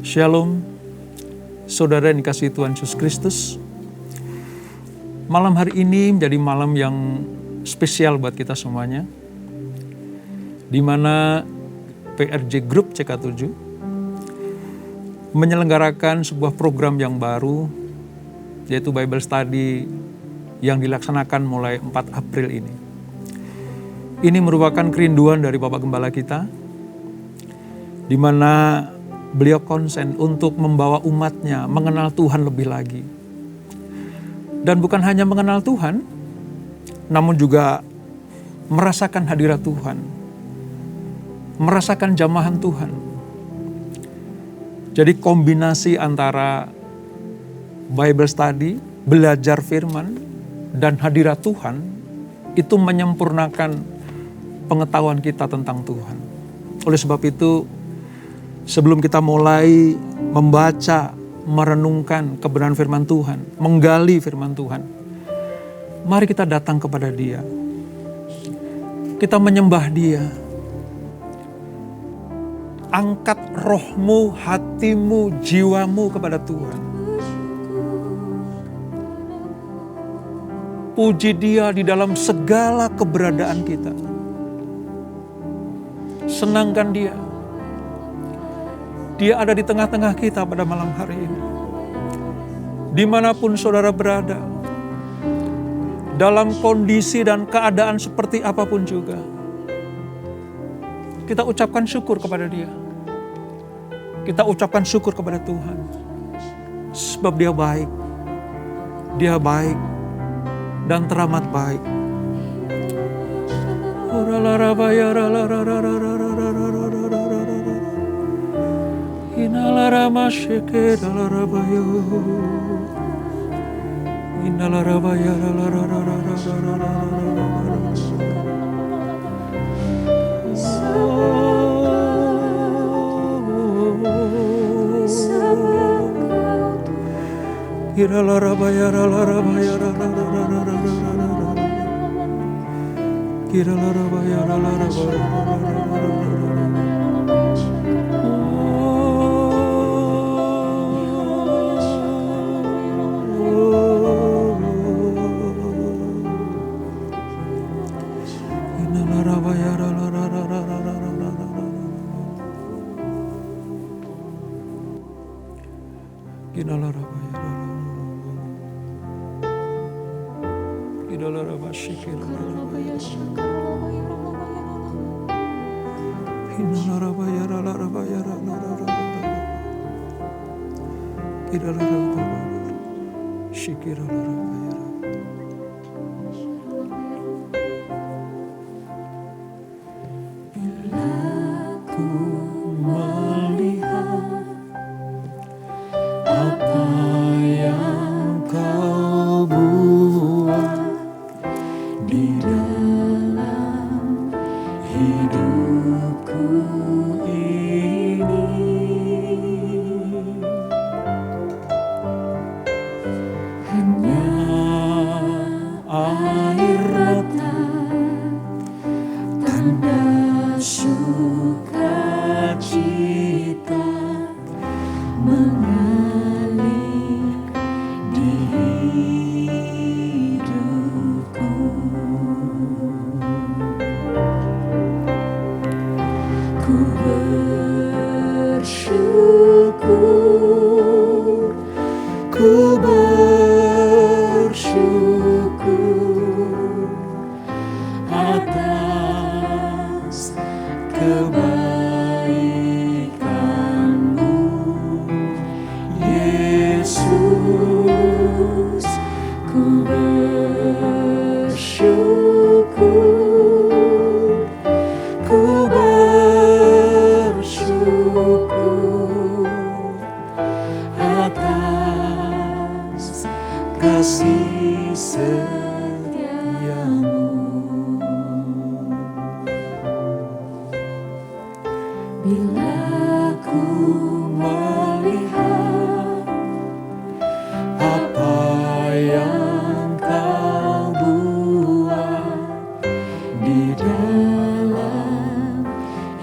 Shalom, saudara yang dikasihi Tuhan Yesus Kristus. Malam hari ini menjadi malam yang spesial buat kita semuanya, di mana PRJ Group CK7 menyelenggarakan sebuah program yang baru, yaitu Bible Study yang dilaksanakan mulai 4 April ini. Ini merupakan kerinduan dari Bapak Gembala kita, di mana beliau konsen untuk membawa umatnya mengenal Tuhan lebih lagi. Dan bukan hanya mengenal Tuhan, namun juga merasakan hadirat Tuhan, merasakan jamahan Tuhan. Jadi kombinasi antara Bible Study, belajar firman, dan hadirat Tuhan, itu menyempurnakan pengetahuan kita tentang Tuhan. Oleh sebab itu, sebelum kita mulai membaca, merenungkan kebenaran firman Tuhan, menggali firman Tuhan, mari kita datang kepada Dia. Kita menyembah Dia. Angkat rohmu, hatimu, jiwamu kepada Tuhan. Puji Dia di dalam segala keberadaan kita. Senangkan Dia. Dia ada di tengah-tengah kita pada malam hari ini. Dimanapun saudara berada, dalam kondisi dan keadaan seperti apapun juga, kita ucapkan syukur kepada Dia. Kita ucapkan syukur kepada Tuhan. Sebab Dia baik. Dia baik dan teramat baik. Inalarama sheke dalarabayo, inalarabaya dalam.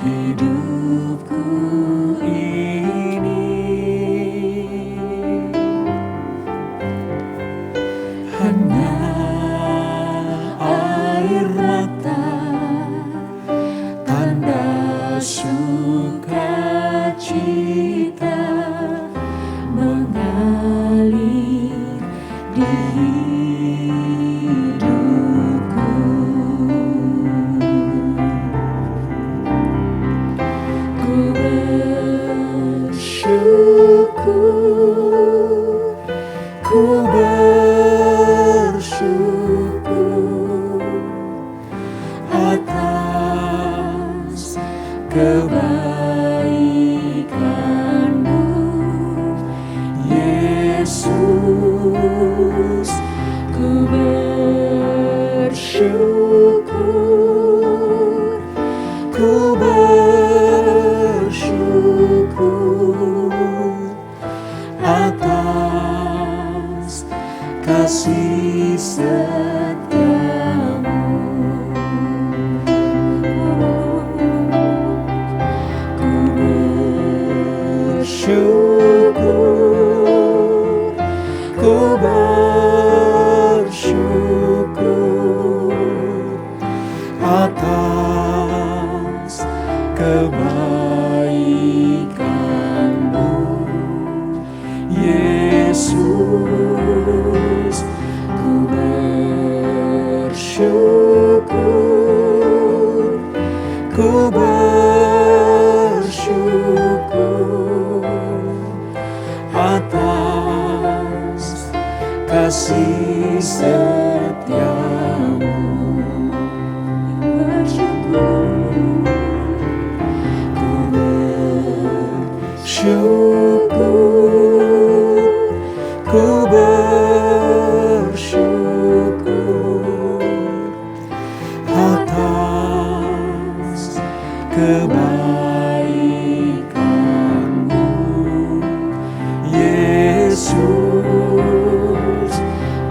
hidupku ini. mata, tanda sukacita mengalir di hidupku. Ku bersyukur, ku bersyukur atas kebaikan-Mu, Yesus. Ku bersyukur, ku bersyukur atas kasih setia-Mu. Ku bersyukur, ku bersyukur atas kebaikan-Mu, Yesus. Ku bersyukur, ku bersyukur atas kasih setia-Mu. Ku bersyukur, ku bersyukur atas kebaikan-Mu, Yesus.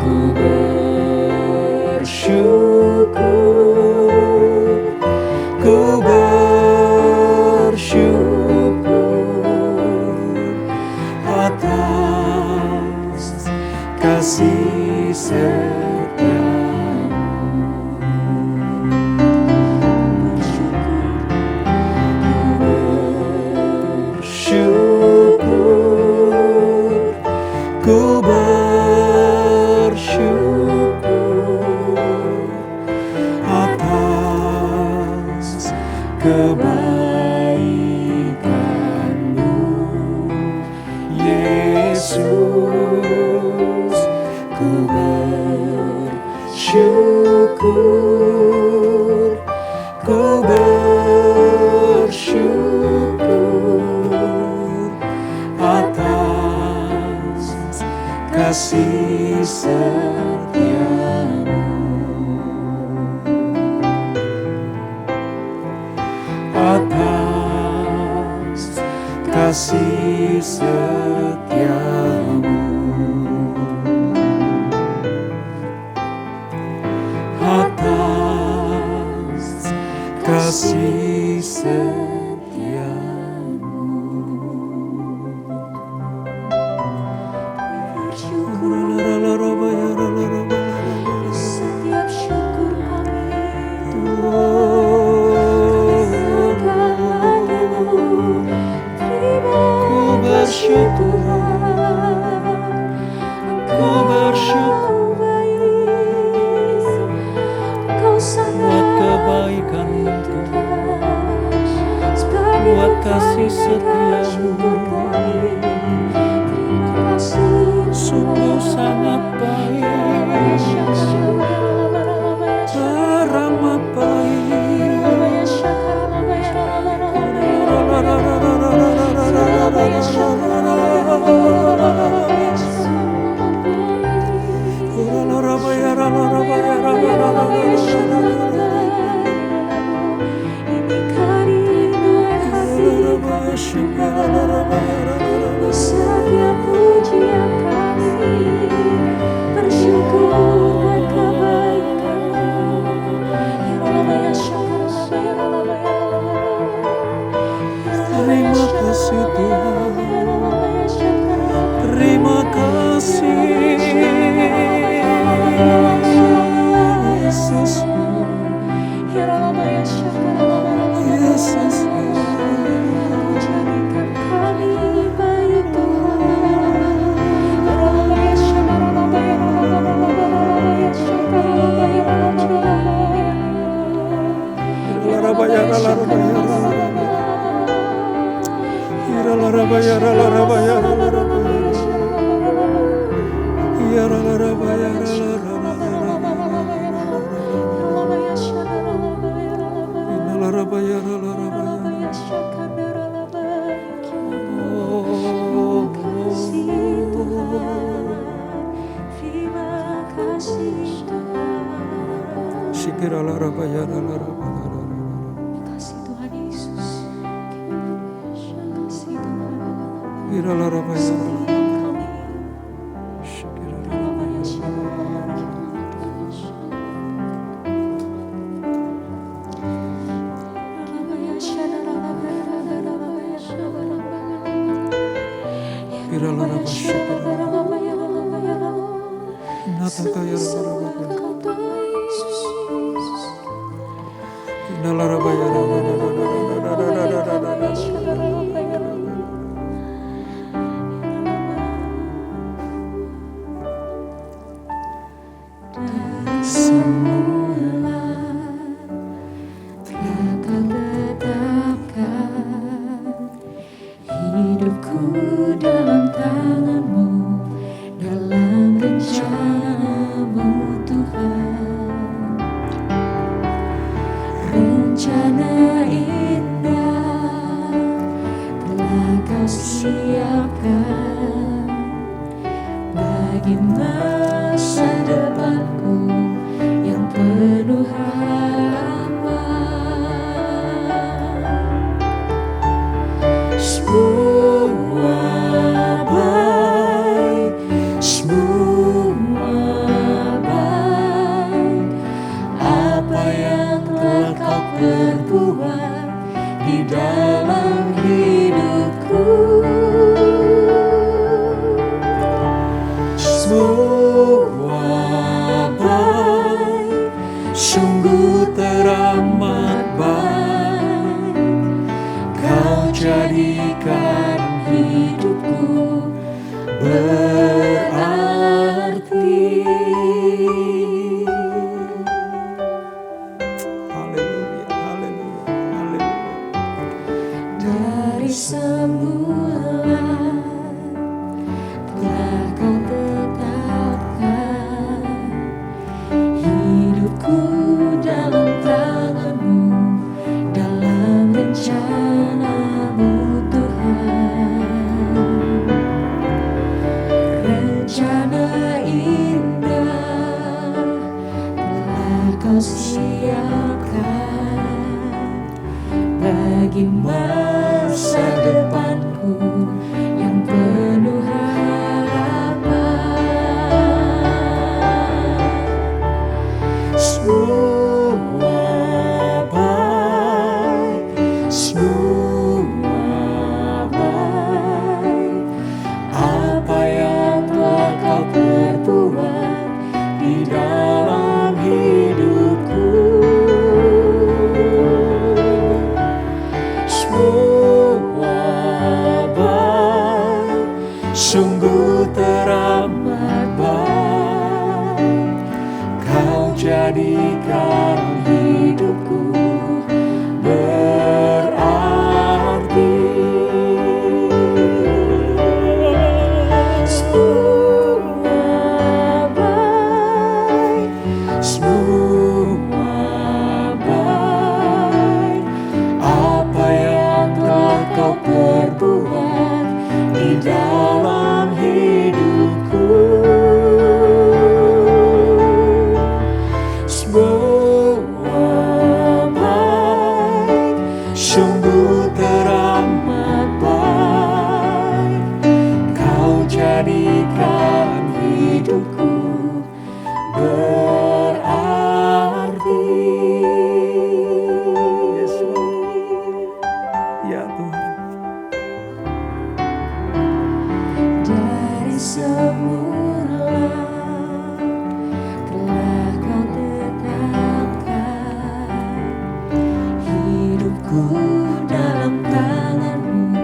Ku bersyukur, ku bersyukur atas kasih setia-Mu. Bersyukur, ku bersyukur atas kebaikan-Mu, Yesus. Ku bersyukur, ku bersyukur atas kasih setia-Mu, atas kasih setia-Mu, atas kasih setia-Mu. Setiap syukur kami segalanya-Mu, terima kasih Tuhan. Engkau baik, Engkau sangat kebaikan Tuhan. Sebagai buat kasih syukur setia-Mu, kami, terima kasih sungguh sangat baik, teramat baik. Setiap pujian kami bersyukur buat kebaikan-Mu. Terima kasih Tuhan, terima kasih Yesus. Yesus. Jadikan kami baik Kasih Tuhan Yesus. Kasih semula telah Kau tetapkan hidupku dalam tangan-Mu, dalam rencana-Mu Tuhan. Rencana indah telah Kau siapkan bagi masa depanku yang penuh harapan. Semua baik, semua baik, apa yang telah Kau perbuat di dalam hidupku. Semua baik, sungguh teramat baik, Kau jadikan hidupku berarti. Haleluya, haleluya, haleluya. Dari semula telah Kau tetapkan hidupku dalam tangan-Mu, dalam rencana-Mu Tuhan. Rencana indah telah Kau siapkan bagi masa depanku yang penuh harapan. Semua baik, semua baik, apa yang telah Kau perbuat di dalam hidupku. Semua baik, sungguh teramat baik, Kau jadikan hidupku berarti. Semua baik, semua baik, apa yang telah Kau perbuat di dalam hidupku. Semua baik, sungguh teramat baik, Kau jadikan hidupku berarti. Ya Tuhan. Dari semula telah Kau tetapkan hidupku dalam tangan-Mu,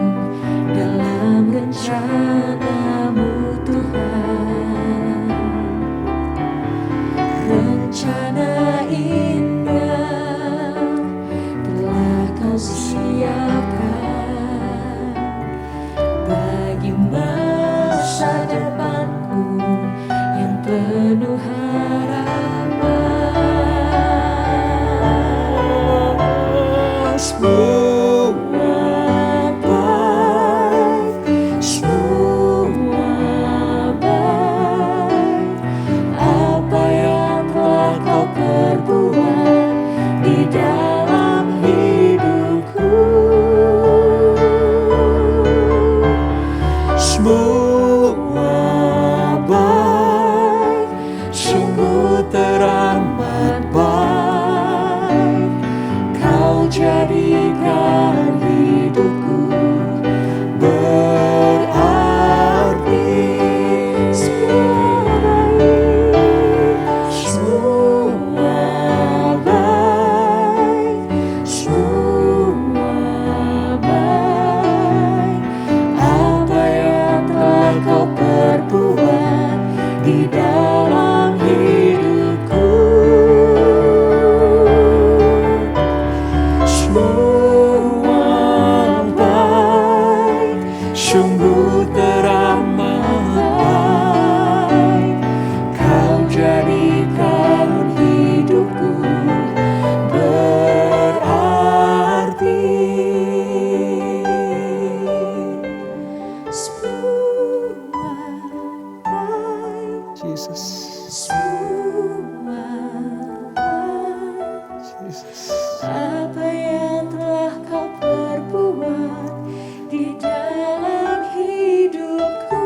dalam rencana-Mu Tuhan. Rencana indah telah Kau siapkan bagi masa depanku yang penuh harapan. Semua baik, semua baik, apa yang telah Kau perbuat di dalam hidupku. Semua baik, sungguh teramat baik, Kau jadikan hidupku berarti. Semua baik, semua baik, apa yang telah Kau perbuat di dalam hidupku. Semua baik, sungguh teramat baik, Kau jadikan hidupku berarti. Semua baik, Jesus. semua baik, Jesus. apa yang telah Kau perbuat di dalam hidupku.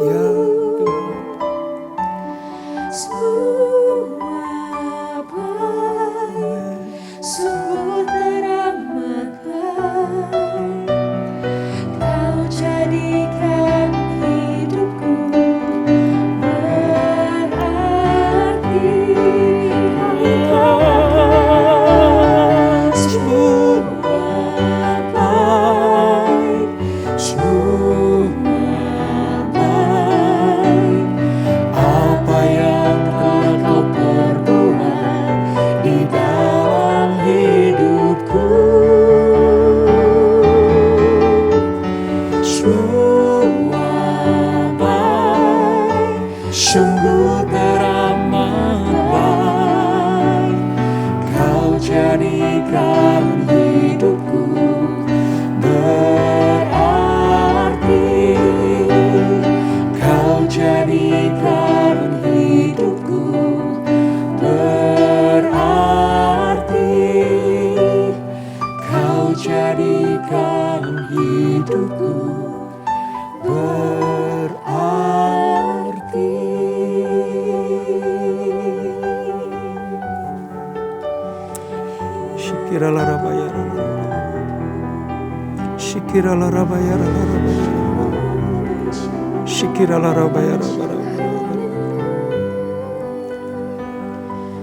Ya Tuhan. Semua baik, sungguh teramat baik, Kau jadikan hidupku berarti. Semua baik, semua baik, apa yang telah Kau perbuat di dalam hidupku. Semua baik, sungguh teramat baik, Kau jadikan hidupku berarti. Kau jadikan hidupku berarti. Kau jadikan hidupku berarti. Shikirala rabaya rara. Shikirala rabaya rara. Shikirala rabaya rara.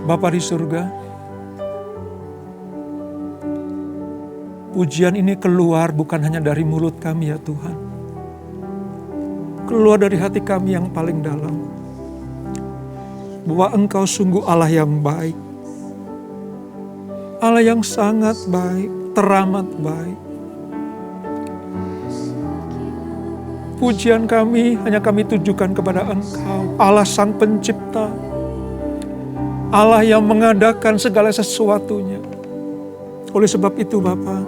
Bapa di surga, pujian ini keluar bukan hanya dari mulut kami ya Tuhan. Keluar dari hati kami yang paling dalam. Bahwa Engkau sungguh Allah yang baik. Allah yang sangat baik, teramat baik. Pujian kami hanya kami tujukan kepada Engkau, Allah Sang Pencipta. Allah yang mengadakan segala sesuatunya. Oleh sebab itu Bapa,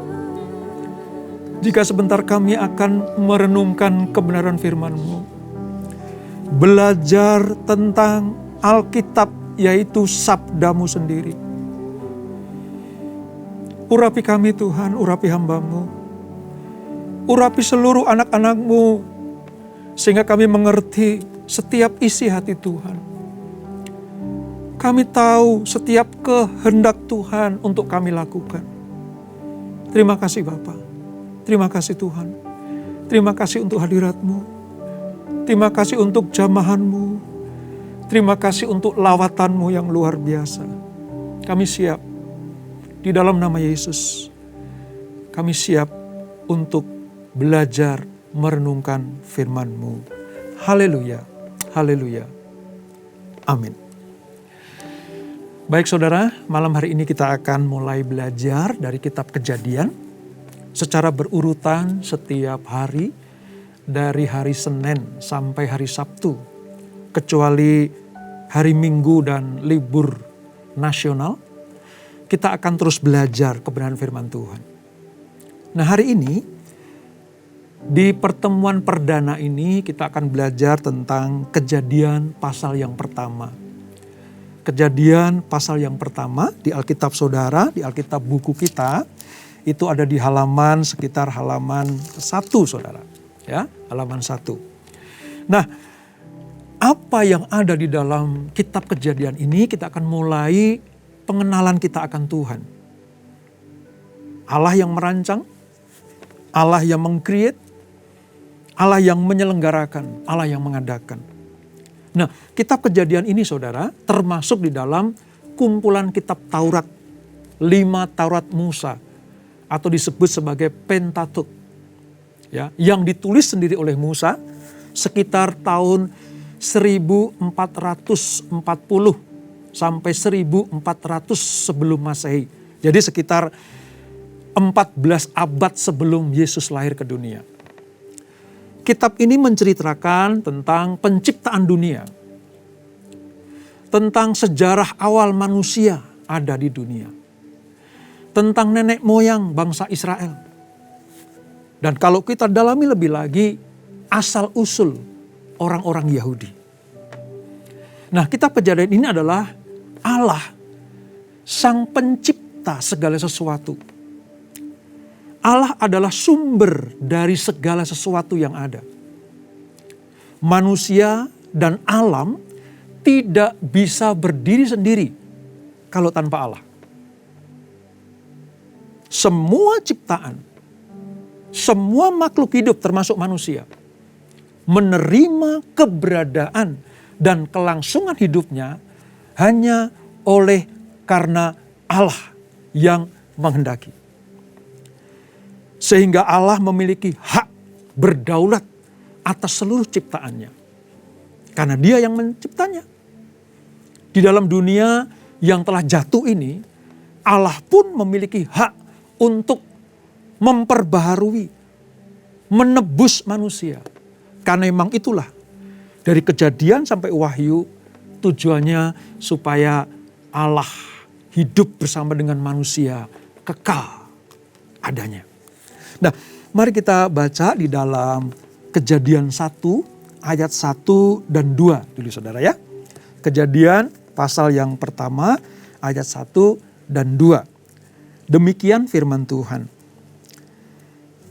jika sebentar kami akan merenungkan kebenaran firman-Mu, belajar tentang Alkitab yaitu sabda-Mu sendiri. Urapi kami Tuhan, urapi hamba-Mu, urapi seluruh anak-anak-Mu, sehingga kami mengerti setiap isi hati Tuhan. Kami tahu setiap kehendak Tuhan untuk kami lakukan. Terima kasih Bapa. Terima kasih Tuhan. Terima kasih untuk hadirat-Mu. Terima kasih untuk jamahan-Mu. Terima kasih untuk lawatan-Mu yang luar biasa. Kami siap. Di dalam nama Yesus kami siap untuk belajar merenungkan firman-Mu. Haleluya, haleluya, amin. Baik saudara, malam hari ini kita akan mulai belajar dari kitab Kejadian secara berurutan setiap hari dari hari Senin sampai hari Sabtu, kecuali hari Minggu dan libur nasional. Kita akan terus belajar kebenaran firman Tuhan. Nah, hari ini di pertemuan perdana ini kita akan belajar tentang Kejadian pasal yang pertama. Kejadian pasal yang pertama di Alkitab saudara, di Alkitab buku kita, itu ada di halaman sekitar halaman 1 saudara. Ya, halaman 1. Nah, apa yang ada di dalam kitab Kejadian ini, kita akan mulai pengenalan kita akan Tuhan. Allah yang merancang, Allah yang meng-create, Allah yang menyelenggarakan, Allah yang mengadakan. Nah, kitab Kejadian ini saudara termasuk di dalam kumpulan kitab Taurat, 5 Taurat Musa atau disebut sebagai Pentateuch. Ya, yang ditulis sendiri oleh Musa sekitar tahun 1440 sampai 1400 sebelum Masehi. Jadi sekitar 14 abad sebelum Yesus lahir ke dunia. Kitab ini menceritakan tentang penciptaan dunia, tentang sejarah awal manusia ada di dunia, tentang nenek moyang bangsa Israel. Dan kalau kita dalami lebih lagi, asal-usul orang-orang Yahudi. Nah, kitab Kejadian ini adalah Allah, sang pencipta segala sesuatu. Allah adalah sumber dari segala sesuatu yang ada. Manusia dan alam tidak bisa berdiri sendiri kalau tanpa Allah. Semua ciptaan, semua makhluk hidup termasuk manusia, menerima keberadaan dan kelangsungan hidupnya hanya oleh karena Allah yang menghendaki. Sehingga Allah memiliki hak berdaulat atas seluruh ciptaannya. Karena Dia yang menciptanya. Di dalam dunia yang telah jatuh ini, Allah pun memiliki hak untuk memperbaharui, menebus manusia. Karena memang itulah, dari Kejadian sampai Wahyu, tujuannya supaya Allah hidup bersama dengan manusia, kekal adanya. Nah, mari kita baca di dalam Kejadian 1 ayat 1 dan 2 dulu saudara ya. Kejadian pasal yang pertama ayat 1 dan 2. Demikian firman Tuhan.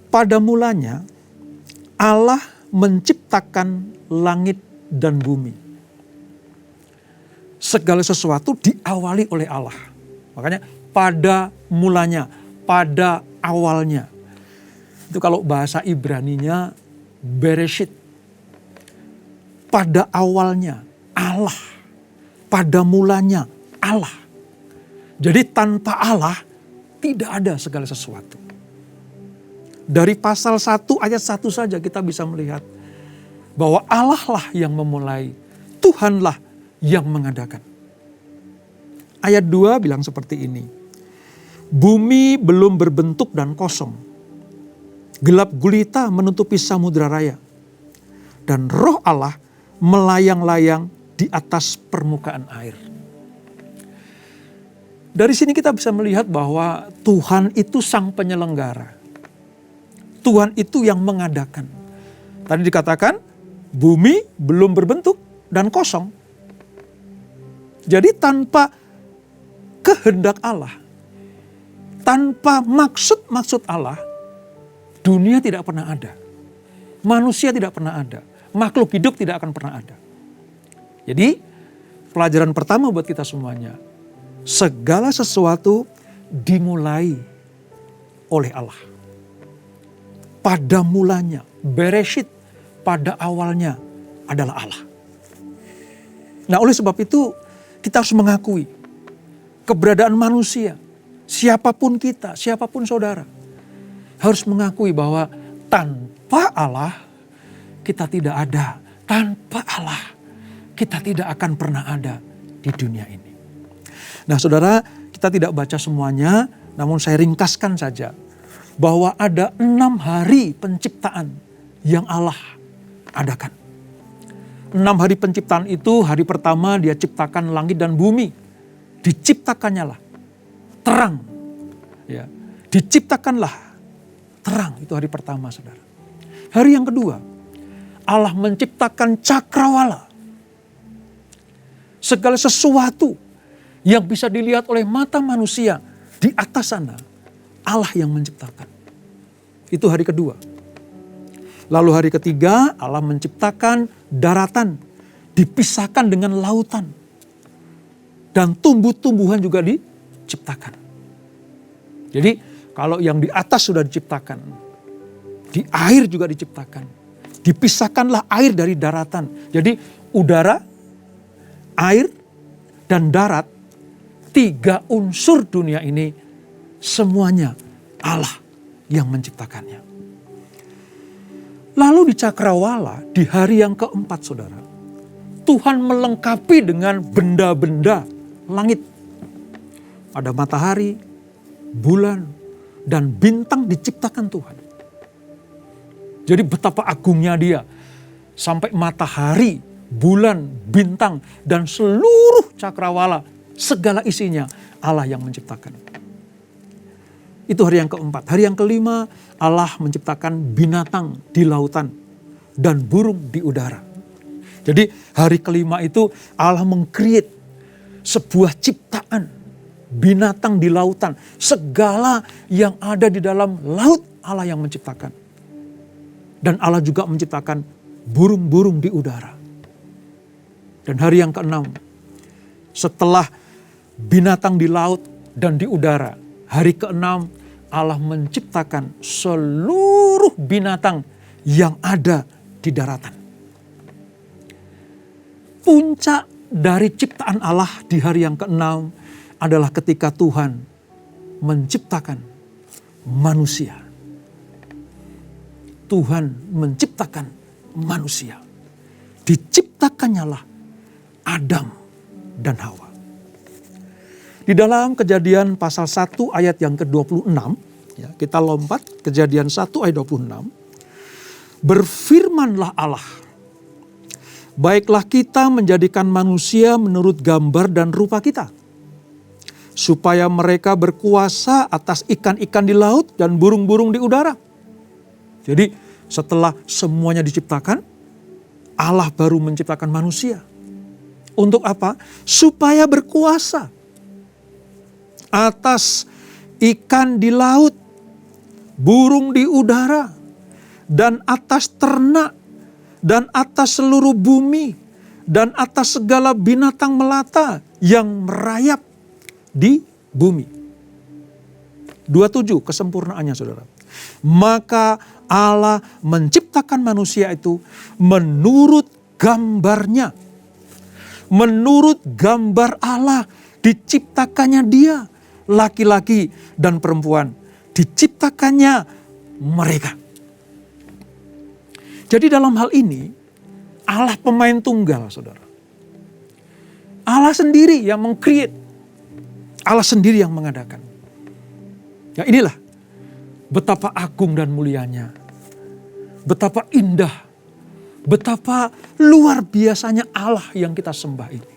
Pada mulanya Allah menciptakan langit dan bumi. Segala sesuatu diawali oleh Allah. Makanya pada mulanya, pada awalnya. Itu kalau bahasa Ibraninya Bereshit. Pada awalnya Allah. Pada mulanya Allah. Jadi tanpa Allah tidak ada segala sesuatu. Dari pasal 1 ayat 1 saja kita bisa melihat bahwa Allah lah yang memulai, Tuhanlah yang mengadakan. Ayat 2 bilang seperti ini. Bumi belum berbentuk dan kosong. Gelap gulita menutupi samudra raya. Dan roh Allah melayang-layang di atas permukaan air. Dari sini kita bisa melihat bahwa Tuhan itu sang penyelenggara. Tuhan itu yang mengadakan. Tadi dikatakan bumi belum berbentuk dan kosong. Jadi tanpa kehendak Allah, tanpa maksud Allah, dunia tidak pernah ada. Manusia tidak pernah ada. Makhluk hidup tidak akan pernah ada. Jadi pelajaran pertama buat kita semuanya. Segala sesuatu dimulai oleh Allah. Pada mulanya, Bereshit, pada awalnya adalah Allah. Nah, oleh sebab itu kita harus mengakui keberadaan manusia, siapapun kita, siapapun saudara, harus mengakui bahwa tanpa Allah kita tidak ada. Tanpa Allah kita tidak akan pernah ada di dunia ini. Nah saudara, kita tidak baca semuanya, namun saya ringkaskan saja bahwa ada 6 hari penciptaan yang Allah adakan. 6 hari penciptaan itu, hari pertama dia ciptakan langit dan bumi. Diciptakannya lah terang. Ya, diciptakanlah terang, itu hari pertama saudara. Hari yang kedua, Allah menciptakan cakrawala. Segala sesuatu yang bisa dilihat oleh mata manusia di atas sana, Allah yang menciptakan. Itu hari kedua. Lalu hari ketiga, Allah menciptakan daratan, dipisahkan dengan lautan. Dan tumbuh-tumbuhan juga diciptakan. Jadi kalau yang di atas sudah diciptakan, di air juga diciptakan. Dipisahkanlah air dari daratan. Jadi udara, air, dan darat, 3 unsur dunia ini semuanya Allah yang menciptakannya. Lalu di cakrawala, di hari yang keempat saudara, Tuhan melengkapi dengan benda-benda langit. Ada matahari, bulan, dan bintang diciptakan Tuhan. Jadi betapa agungnya dia. Sampai matahari, bulan, bintang, dan seluruh cakrawala, segala isinya Allah yang menciptakan. Itu hari yang keempat. Hari yang kelima, Allah menciptakan binatang di lautan dan burung di udara. Jadi hari kelima itu Allah meng-create sebuah ciptaan binatang di lautan. Segala yang ada di dalam laut Allah yang menciptakan. Dan Allah juga menciptakan burung-burung di udara. Dan hari yang keenam, setelah binatang di laut dan di udara, hari keenam Allah menciptakan seluruh binatang yang ada di daratan. Puncak dari ciptaan Allah di hari yang keenam adalah ketika Tuhan menciptakan manusia. Tuhan menciptakan manusia. Diciptakannya lah Adam dan Hawa. Di dalam Kejadian pasal 1 ayat yang ke-26, ya, kita lompat Kejadian 1 ayat 26. Berfirmanlah Allah, baiklah kita menjadikan manusia menurut gambar dan rupa kita, supaya mereka berkuasa atas ikan-ikan di laut dan burung-burung di udara. Jadi setelah semuanya diciptakan, Allah baru menciptakan manusia. Untuk apa? Supaya berkuasa atas ikan di laut, burung di udara, dan atas ternak, dan atas seluruh bumi, dan atas segala binatang melata yang merayap di bumi. 27 kesempurnaannya saudara. Maka Allah menciptakan manusia itu menurut gambarnya. Menurut gambar Allah diciptakannya dia. Laki-laki dan perempuan diciptakannya mereka. Jadi dalam hal ini Allah pemain tunggal saudara. Allah sendiri yang meng-create. Allah sendiri yang mengadakan. Ya inilah betapa agung dan mulianya. Betapa indah. Betapa luar biasanya Allah yang kita sembah ini.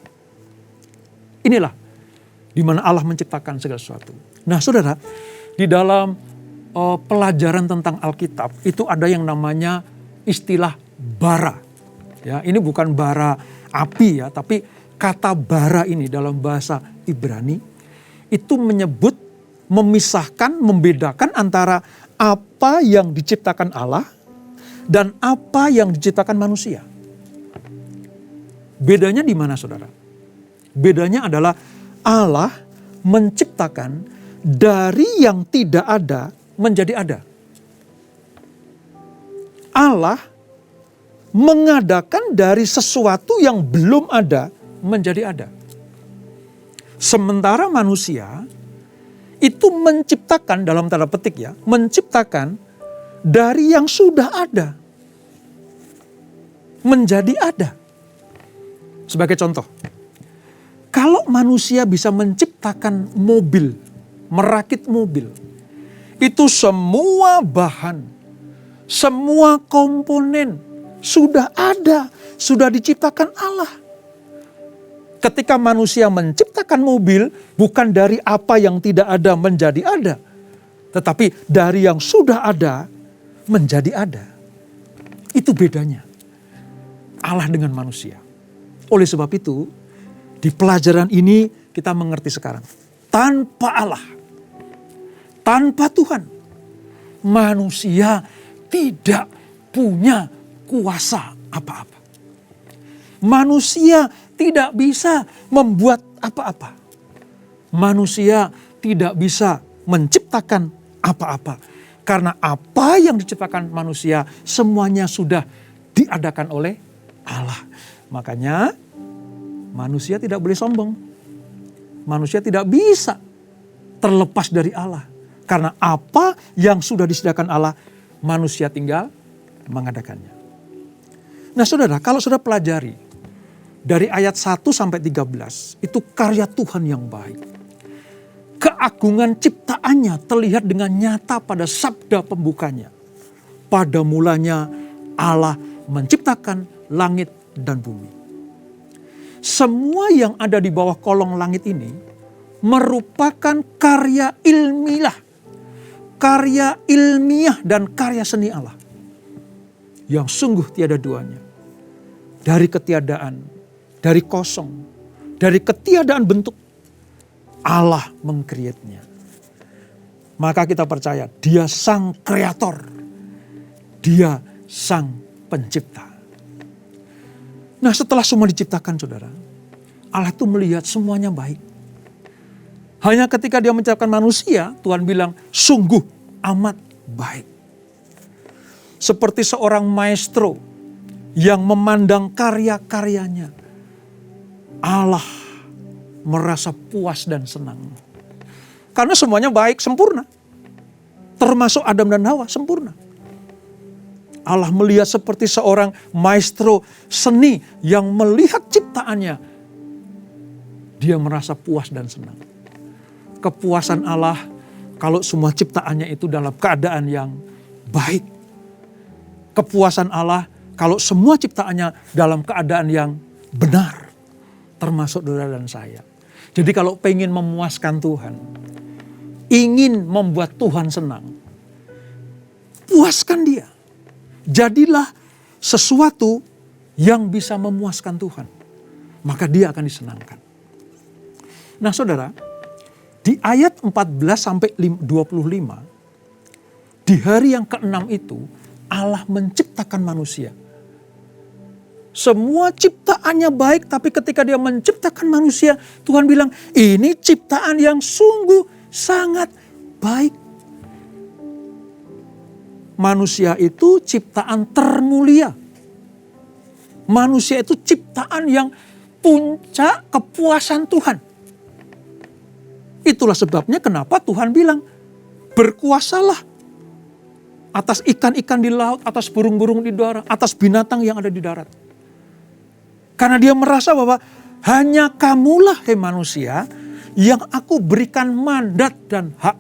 Inilah di mana Allah menciptakan segala sesuatu. Nah saudara, di dalam pelajaran tentang Alkitab itu ada yang namanya istilah bara. Ya, ini bukan bara api ya, tapi kata bara ini dalam bahasa Ibrani itu menyebut, memisahkan, membedakan antara apa yang diciptakan Allah dan apa yang diciptakan manusia. Bedanya di mana saudara? Bedanya adalah Allah menciptakan dari yang tidak ada menjadi ada. Allah mengadakan dari sesuatu yang belum ada menjadi ada. Sementara manusia itu menciptakan, dalam tanda petik ya, menciptakan dari yang sudah ada menjadi ada. Sebagai contoh, kalau manusia bisa menciptakan mobil, merakit mobil, itu semua bahan, semua komponen sudah ada, sudah diciptakan Allah. Ketika manusia menciptakan mobil, bukan dari apa yang tidak ada menjadi ada, tetapi dari yang sudah ada menjadi ada. Itu bedanya Allah dengan manusia. Oleh sebab itu, di pelajaran ini kita mengerti sekarang, tanpa Allah, tanpa Tuhan, manusia tidak punya kuasa apa-apa. Manusia tidak bisa membuat apa-apa. Manusia tidak bisa menciptakan apa-apa. Karena apa yang diciptakan manusia semuanya sudah diadakan oleh Allah. Makanya manusia tidak boleh sombong. Manusia tidak bisa terlepas dari Allah. Karena apa yang sudah disediakan Allah, manusia tinggal mengadakannya. Nah saudara, kalau saudara pelajari dari ayat 1 sampai 13, itu karya Tuhan yang baik. Keagungan ciptaannya terlihat dengan nyata pada sabda pembukanya. Pada mulanya Allah menciptakan langit dan bumi. Semua yang ada di bawah kolong langit ini merupakan karya ilmiah. Karya ilmiah dan karya seni Allah. Yang sungguh tiada duanya. Dari ketiadaan, dari kosong, dari ketiadaan bentuk, Allah mengkreatnya. Maka kita percaya Dia sang kreator. Dia sang pencipta. Nah setelah semua diciptakan saudara, Allah itu melihat semuanya baik. Hanya ketika Dia menciptakan manusia, Tuhan bilang sungguh amat baik. Seperti seorang maestro yang memandang karya-karyanya, Allah merasa puas dan senang. Karena semuanya baik, sempurna. Termasuk Adam dan Hawa, sempurna. Allah melihat seperti seorang maestro seni yang melihat ciptaannya. Dia merasa puas dan senang. Kepuasan Allah kalau semua ciptaannya itu dalam keadaan yang baik. Kepuasan Allah kalau semua ciptaannya dalam keadaan yang benar. Termasuk saudara dan saya. Jadi kalau pengen memuaskan Tuhan, ingin membuat Tuhan senang, puaskan Dia. Jadilah sesuatu yang bisa memuaskan Tuhan. Maka Dia akan disenangkan. Nah saudara, di ayat 14 sampai 25, di hari yang ke-6 itu Allah menciptakan manusia. Semua ciptaannya baik, tapi ketika Dia menciptakan manusia, Tuhan bilang, ini ciptaan yang sungguh sangat baik. Manusia itu ciptaan termulia. Manusia itu ciptaan yang puncak kepuasan Tuhan. Itulah sebabnya kenapa Tuhan bilang, berkuasalah atas ikan-ikan di laut, atas burung-burung di darat, atas binatang yang ada di darat. Karena Dia merasa bahwa hanya kamulah, hai manusia, yang aku berikan mandat dan hak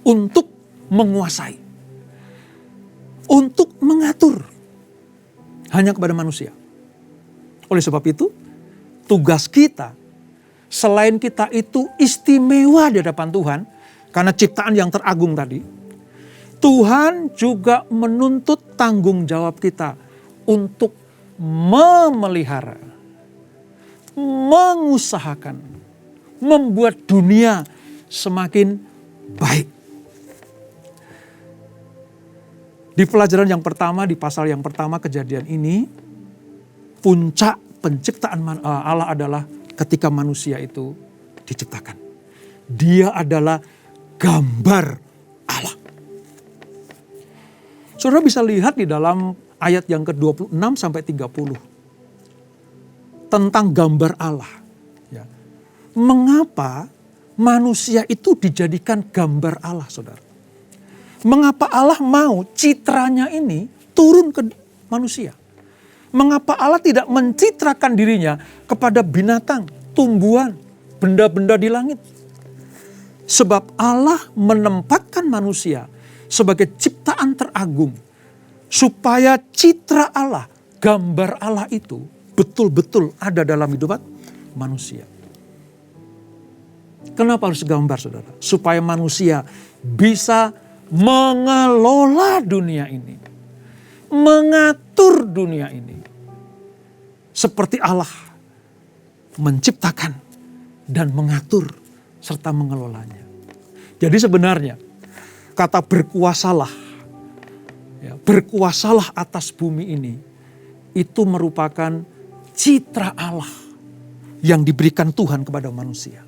untuk menguasai. Untuk mengatur. Hanya kepada manusia. Oleh sebab itu, tugas kita, selain kita itu istimewa di hadapan Tuhan, karena ciptaan yang teragung tadi, Tuhan juga menuntut tanggung jawab kita untuk memelihara, mengusahakan, membuat dunia semakin baik. Di pelajaran yang pertama, di pasal yang pertama Kejadian ini, puncak penciptaan Allah adalah ketika manusia itu diciptakan. Dia adalah gambar Allah. Saudara bisa lihat di dalam ayat yang ke-26 sampai 30. Tentang gambar Allah. Ya. Mengapa manusia itu dijadikan gambar Allah, saudara. Mengapa Allah mau citranya ini turun ke manusia? Mengapa Allah tidak mencitrakan dirinya kepada binatang, tumbuhan, benda-benda di langit? Sebab Allah menempatkan manusia sebagai ciptaan teragung. Supaya citra Allah, gambar Allah itu betul-betul ada dalam hidup manusia. Kenapa harus gambar, saudara? Supaya manusia bisa mengelola dunia ini. Mengatur dunia ini. Seperti Allah menciptakan dan mengatur serta mengelolanya. Jadi sebenarnya kata berkuasalah, ya, berkuasalah atas bumi ini, itu merupakan citra Allah yang diberikan Tuhan kepada manusia.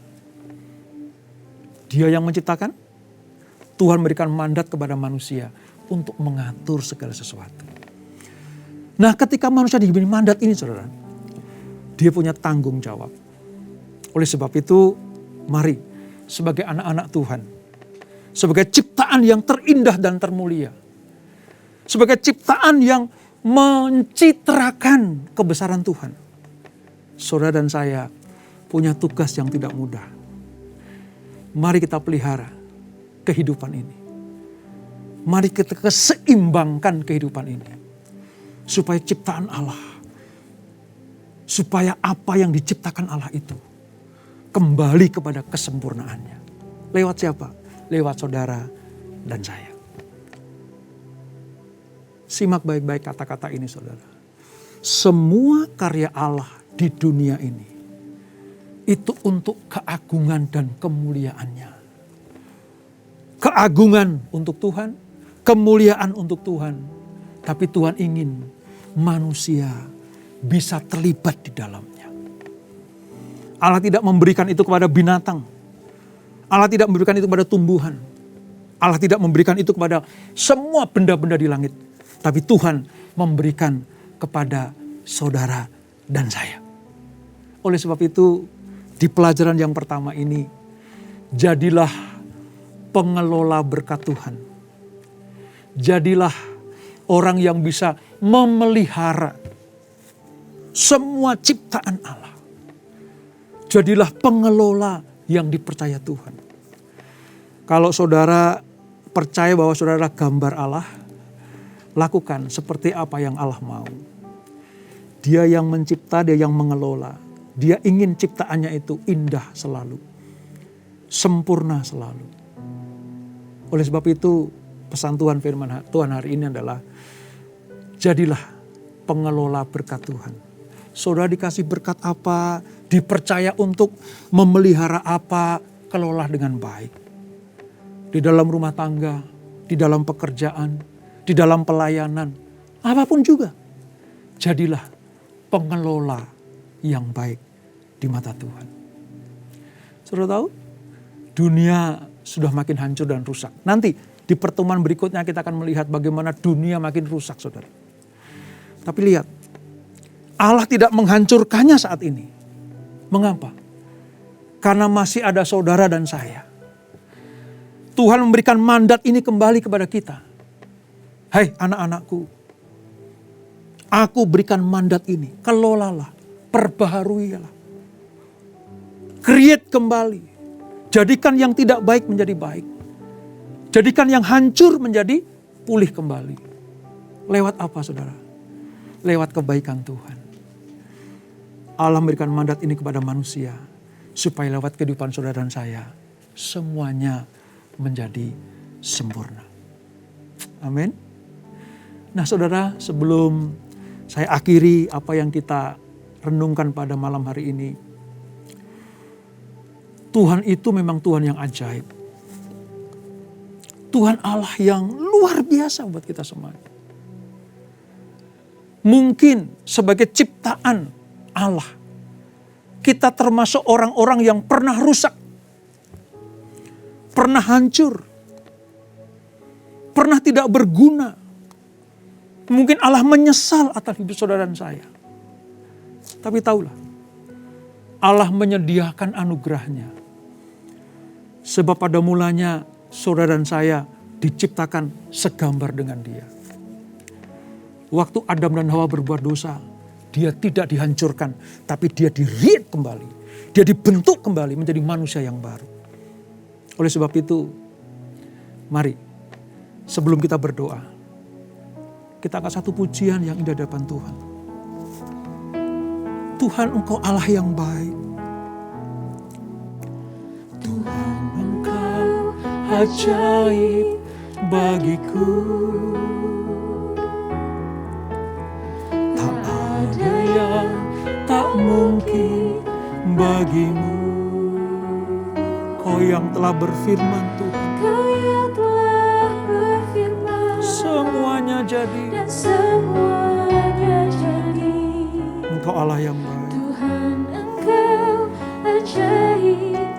Dia yang menciptakan, Tuhan memberikan mandat kepada manusia untuk mengatur segala sesuatu. Nah, ketika manusia diberi mandat ini, saudara, dia punya tanggung jawab. Oleh sebab itu, mari sebagai anak-anak Tuhan, sebagai ciptaan yang terindah dan termulia, sebagai ciptaan yang mencitrakan kebesaran Tuhan, saudara dan saya punya tugas yang tidak mudah. Mari kita pelihara kehidupan ini. Mari kita keseimbangkan kehidupan ini. Supaya ciptaan Allah, supaya apa yang diciptakan Allah itu kembali kepada kesempurnaannya. Lewat siapa? Lewat saudara dan saya. Simak baik-baik kata-kata ini, saudara. Semua karya Allah di dunia ini itu untuk keagungan dan kemuliaannya. Keagungan untuk Tuhan, kemuliaan untuk Tuhan. Tapi Tuhan ingin manusia bisa terlibat di dalamnya. Allah tidak memberikan itu kepada binatang. Allah tidak memberikan itu kepada tumbuhan. Allah tidak memberikan itu kepada semua benda-benda di langit. Tapi Tuhan memberikan kepada saudara dan saya. Oleh sebab itu, di pelajaran yang pertama ini, jadilah pengelola berkat Tuhan. Jadilah orang yang bisa memelihara semua ciptaan Allah. Jadilah pengelola yang dipercaya Tuhan. Kalau saudara percaya bahwa saudara adalah gambar Allah, lakukan seperti apa yang Allah mau. Dia yang mencipta, dia yang mengelola. Dia ingin ciptaannya itu indah selalu. Sempurna selalu. Oleh sebab itu, pesan Tuhan firman Tuhan hari ini adalah, jadilah pengelola berkat Tuhan. Saudara dikasih berkat apa, dipercaya untuk memelihara apa, kelola dengan baik. Di dalam rumah tangga, di dalam pekerjaan, di dalam pelayanan, apapun juga. Jadilah pengelola yang baik di mata Tuhan. Saudara tahu, dunia sudah makin hancur dan rusak. Nanti di pertemuan berikutnya kita akan melihat bagaimana dunia makin rusak, saudara. Tapi lihat, Allah tidak menghancurkannya saat ini. Mengapa? Karena masih ada saudara dan saya. Tuhan memberikan mandat ini kembali kepada kita. Hai anak-anakku, aku berikan mandat ini, kelolalah, perbaharuilah. Create kembali. Jadikan yang tidak baik menjadi baik. Jadikan yang hancur menjadi pulih kembali. Lewat apa, saudara? Lewat kebaikan Tuhan. Allah memberikan mandat ini kepada manusia. Supaya lewat kehidupan saudara dan saya, semuanya menjadi sempurna. Amin. Nah saudara, sebelum saya akhiri apa yang kita renungkan pada malam hari ini. Tuhan itu memang Tuhan yang ajaib. Tuhan Allah yang luar biasa buat kita semua. Mungkin sebagai ciptaan Allah, kita termasuk orang-orang yang pernah rusak, pernah hancur, pernah tidak berguna. Mungkin Allah menyesal atas hidup saudara dan saya. Tapi tahulah, Allah menyediakan anugerahnya. Sebab pada mulanya saudara dan saya diciptakan segambar dengan Dia. Waktu Adam dan Hawa berbuat dosa, dia tidak dihancurkan, tapi dia di-create kembali. Dia dibentuk kembali menjadi manusia yang baru. Oleh sebab itu, mari sebelum kita berdoa, kita angkat satu pujian yang indah di hadapan Tuhan. Tuhan, Engkau Allah yang baik. Tuhan, Engkau ajaib bagiku. Tak ada yang tak mungkin bagimu. Kau yang telah berfirman Tuhan, Kau yang telah berfirman, semuanya jadi. dan semuanya jadi. Engkau Allah yang baik. Tuhan, Engkau ajaib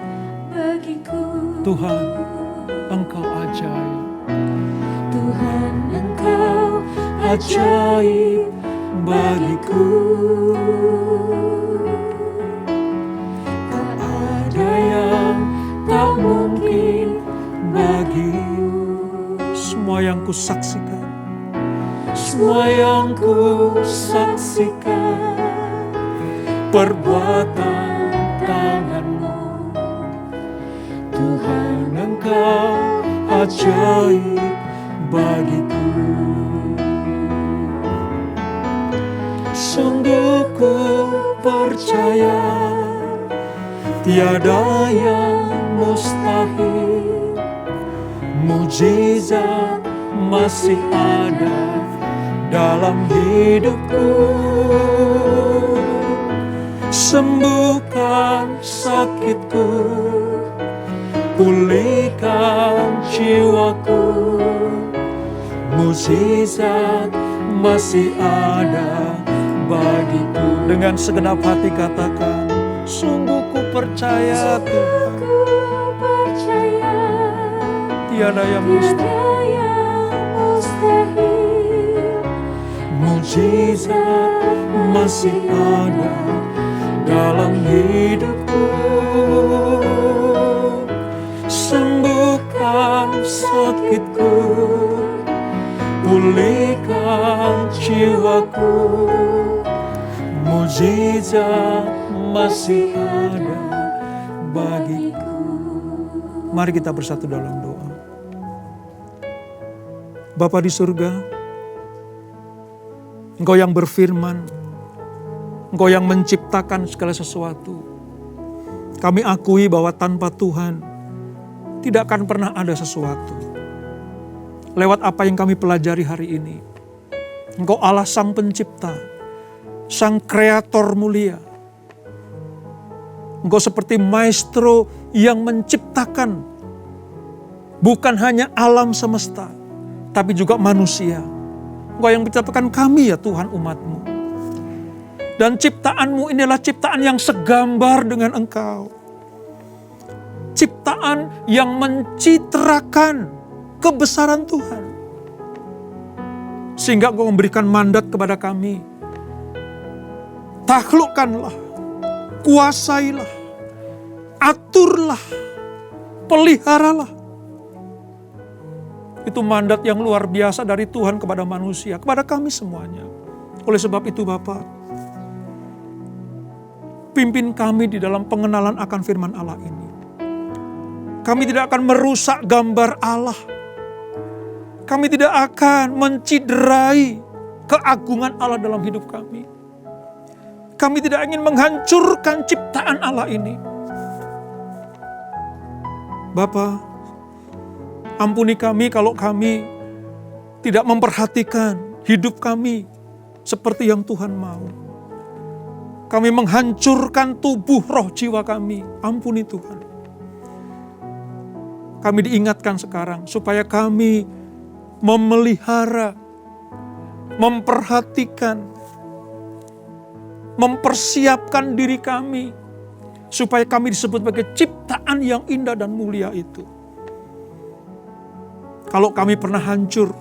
bagiku. Tuhan, Engkau ajaib. Tuhan, Engkau ajaib bagiku. Tak ada yang tak mungkin bagimu. Semua yang kusaksikan, Semua yang ku saksikan, perbuatan tangan-Mu. Tuhan, Engkau ajaib bagiku. Sungguh ku percaya tiada yang mustahil. Mujizat masih ada dalam hidupku. Sembuhkan sakitku, pulihkan jiwaku. Mujizat masih ada bagiku. dengan segenap hati katakan, sungguh ku percaya Tuhan, Ku percaya tiada yang mustahil. tiada yang mustahil. Mujizat Masih ada dalam hidupku. Sembuhkan sakitku, pulihkan jiwaku. Mujizat masih ada bagiku. Mari kita bersatu dalam doa. Bapa di surga, Engkau yang berfirman, Engkau yang menciptakan segala sesuatu. Kami akui bahwa tanpa Tuhan tidak akan pernah ada sesuatu. Lewat apa yang kami pelajari hari ini, Engkau Allah Sang Pencipta, Sang Kreator mulia. Engkau seperti maestro yang menciptakan bukan hanya alam semesta, tapi juga manusia. Engkau yang menciptakan kami ya Tuhan, umat-Mu. Dan ciptaan-Mu inilah ciptaan yang segambar dengan Engkau. Ciptaan yang mencitrakan kebesaran Tuhan. Sehingga Engkau memberikan mandat kepada kami. Taklukkanlah, kuasailah, aturlah, peliharalah. Itu mandat yang luar biasa dari Tuhan kepada manusia, kepada kami semuanya. Oleh sebab itu Bapa, pimpin kami di dalam pengenalan akan firman Allah ini. Kami tidak akan merusak gambar Allah. Kami tidak akan menciderai keagungan Allah dalam hidup kami. Kami tidak ingin menghancurkan ciptaan Allah ini. Bapa, ampuni kami kalau kami tidak memperhatikan hidup kami seperti yang Tuhan mau. Kami menghancurkan tubuh roh jiwa kami. Ampuni Tuhan. Kami diingatkan sekarang supaya kami memelihara, memperhatikan, mempersiapkan diri kami supaya kami disebut sebagai ciptaan yang indah dan mulia itu. Kalau kami pernah hancur,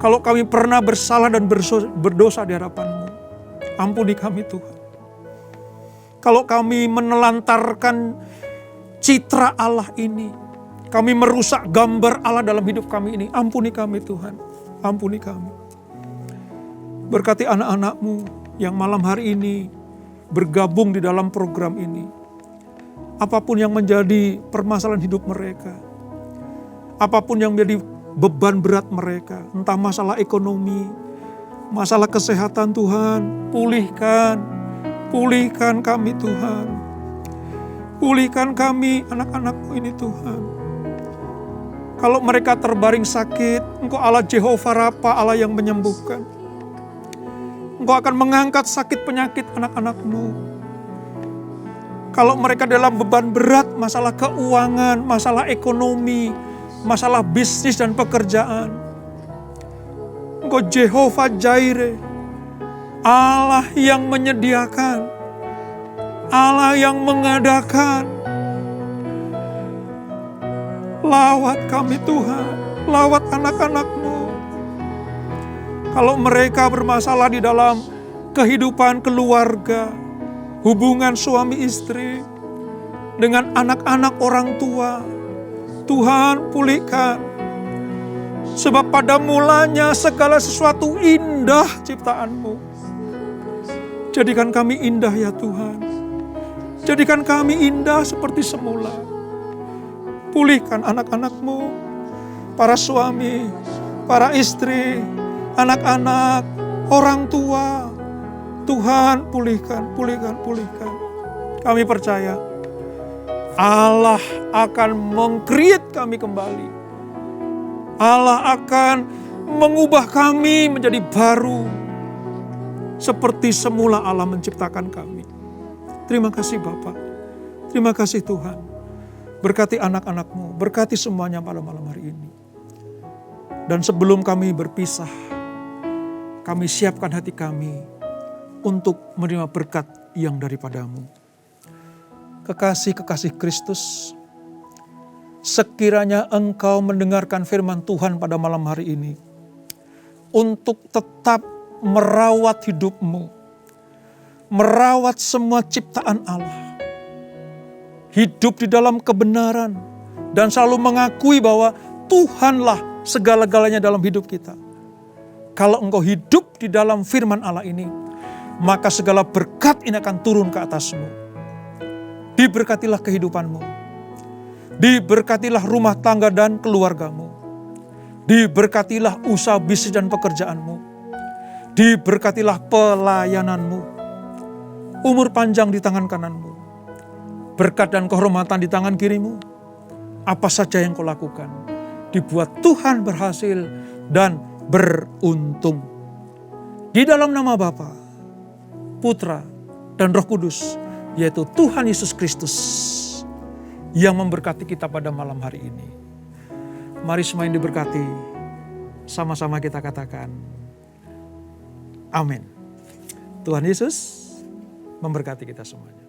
kalau kami pernah bersalah dan berdosa di hadapan-Mu, ampuni kami Tuhan. Kalau kami menelantarkan citra Allah ini. Kami merusak gambar Allah dalam hidup kami ini. Ampuni kami Tuhan, ampuni kami. Berkati anak-anak-Mu yang malam hari ini bergabung di dalam program ini. Apapun yang menjadi permasalahan hidup mereka, apapun yang menjadi beban berat mereka, entah masalah ekonomi, masalah kesehatan Tuhan, pulihkan kami Tuhan. Pulihkan kami anak-anak-Mu ini Tuhan. Kalau mereka terbaring sakit, Engkau Allah Jehovah Rafa, Allah yang menyembuhkan. Engkau akan mengangkat sakit penyakit anak-anak-Mu. Kalau mereka dalam beban berat, masalah keuangan, masalah ekonomi, masalah bisnis dan pekerjaan, Engkau Jehovah Jireh, Allah yang menyediakan, Allah yang mengadakan. Lawat kami Tuhan, lawat anak-anak-Mu. Kalau mereka bermasalah di dalam kehidupan keluarga, hubungan suami istri, dengan anak-anak orang tua, Tuhan pulihkan. Sebab pada mulanya segala sesuatu indah ciptaan-Mu. Jadikan kami indah ya Tuhan. Jadikan kami indah seperti semula. Pulihkan anak-anak-Mu, para suami, para istri, anak-anak, orang tua. Tuhan pulihkan. Kami percaya Allah akan meng-create kami kembali. Allah akan mengubah kami menjadi baru. Seperti semula Allah menciptakan kami. Terima kasih Bapa. Terima kasih Tuhan. Berkati anak-anak-Mu, berkati semuanya pada malam hari ini. Dan sebelum kami berpisah, kami siapkan hati kami untuk menerima berkat yang daripada-Mu. Kekasih-kekasih Kristus, sekiranya Engkau mendengarkan firman Tuhan pada malam hari ini, untuk tetap merawat hidup-Mu, merawat semua ciptaan Allah, hidup di dalam kebenaran, dan selalu mengakui bahwa Tuhanlah segala-galanya dalam hidup kita. Kalau engkau hidup di dalam firman Allah ini, maka segala berkat ini akan turun ke atasmu. Diberkatilah kehidupanmu. Diberkatilah rumah tangga dan keluargamu. Diberkatilah usaha bisnis dan pekerjaanmu. Diberkatilah pelayananmu. Umur panjang di tangan kananmu. Berkat dan kehormatan di tangan kirimu. Apa saja yang kau lakukan, dibuat Tuhan berhasil dan beruntung. Di dalam nama Bapa, Putra, dan Roh Kudus, yaitu Tuhan Yesus Kristus, yang memberkati kita pada malam hari ini. Mari semua yang diberkati, sama-sama kita katakan, amin. Tuhan Yesus memberkati kita semuanya.